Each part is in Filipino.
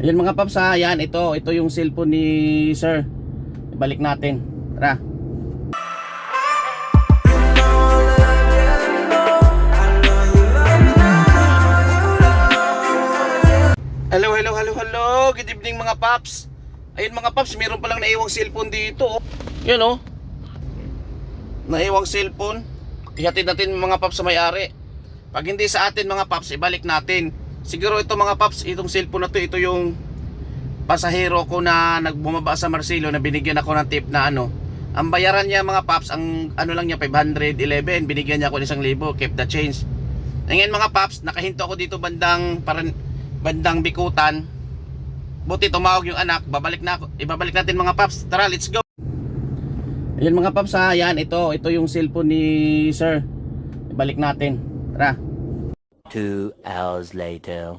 Ayun mga paps ha, yan ito yung cellphone ni sir. Ibalik natin. Tara. Hello. Good evening mga paps. Ayun mga paps, meron palang naiwang cellphone dito. Yun oh. Naiwang cellphone. Ihatid natin mga paps sa may-ari. Pag hindi sa atin mga paps, ibalik natin. Siguro ito mga paps, itong cellphone na to, ito yung pasahero ko na nagbumaba sa Marcelo na binigyan ako ng tip na ano. Ang bayaran niya mga paps, ang ano lang niya 511, binigyan niya ako ng 1,000, keep the change. Ngayon mga paps, nakahinto ako dito bandang Bikutan. Buti tumawag yung anak, ibabalik natin mga paps. Tara, let's go. Ayun mga paps ha, yan ito yung cellphone ni sir. Ibalik natin. Tara. 2 hours later.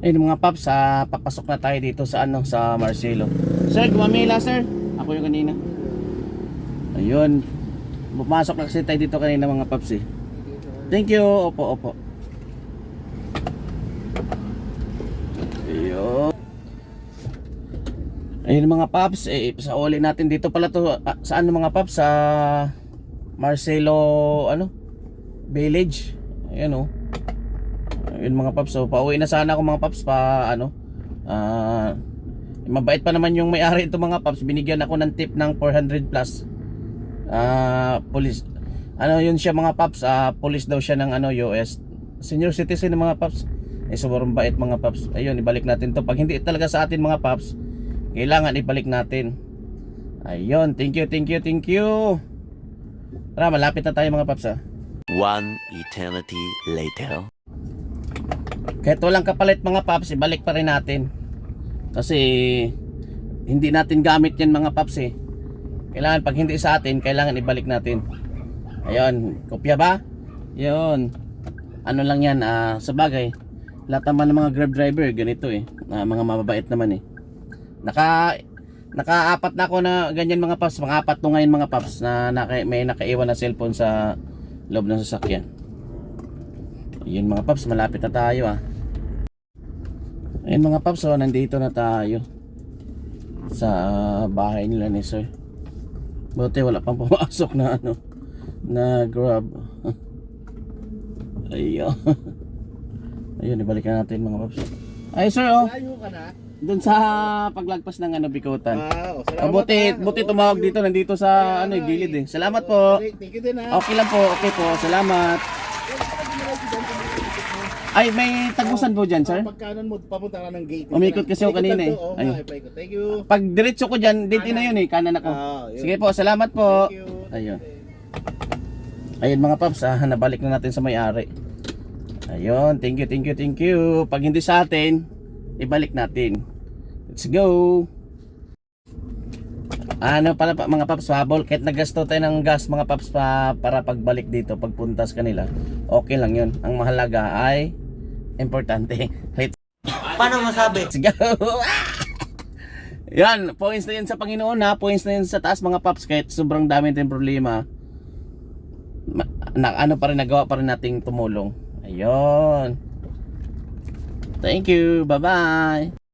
Ayun mga paps, papasok na tayo dito sa sa Marcelo. Sir, gumamila sir. Ako yung kanina. Ayun. Pumasok na kasi tayo dito kanina mga paps eh. Thank you. Opo. Ayun mga paps, sa uli natin dito pala to, sa mga paps, sa Marcelo Village. Ayun oh. Ayun mga paps, so pauwi na sana ako mga paps mabait pa naman yung may-ari ito mga paps, binigyan ako ng tip ng 400 plus. Police. Yun siya mga paps, police daw siya ng US. Senior citizen ng mga paps. Sobrang bait mga paps. Ayun, ibalik natin to. Pag hindi talaga sa atin mga paps, kailangan ibalik natin. Ayun, thank you. Tara, malapit na tayo mga paps ha. 1 eternity later. Kahit walang kapalit mga paps, ibalik pa rin natin. Kasi hindi natin gamit yan mga paps eh. Kailangan pag hindi sa atin, kailangan ibalik natin. Ayun, kopya ba? Yun. Ano lang yan, sa bagay, lahat naman ng mga Grab driver ganito eh, mga mababait naman eh. Naka-apat na ako na ganyan mga paps, mga apat to ngayon mga paps na may nakaiwan na cellphone sa loob ng sasakyan. Yun mga paps, malapit na tayo ayun mga paps, nandito na tayo sa bahay nila ni sir. Buti wala pang pumasok na na Grab. Ayun, ibalikan natin mga paps. Ay sir Layo ka na? doon sa paglagpas ng Bikutan. Salamat, Buti tumawag dito, nandito sa gilid eh. Salamat po. Thank you din ha. Okay lang po, okay po. Salamat. Ay, may tagusan po dyan, sir. Pagkanan mo, papunta ka ng gate. Umikot kasi ako kanina eh. Ayun. Thank you. Pag diretso ko dyan, dito na yun eh, kanan ako. Yun. Sige po, salamat po. Thank you. Ayun. Ayun mga paps, nabalik na natin sa may-ari. Ayun, thank you. Pag hindi sa atin, ibalik natin. Let's go. Pala mga paps, habol kahit nagasto tayo ng gas mga paps para pagbalik dito, pagpunta sa kanila, okay lang yun. Ang mahalaga ay importante. Paano masabi? Let's go. Yan, points na yun sa Panginoon ha. Points na yun sa taas mga paps. Kahit sobrang dami tayong problema, nagawa pa rin nating tumulong. Ayun. Thank you. Bye-bye.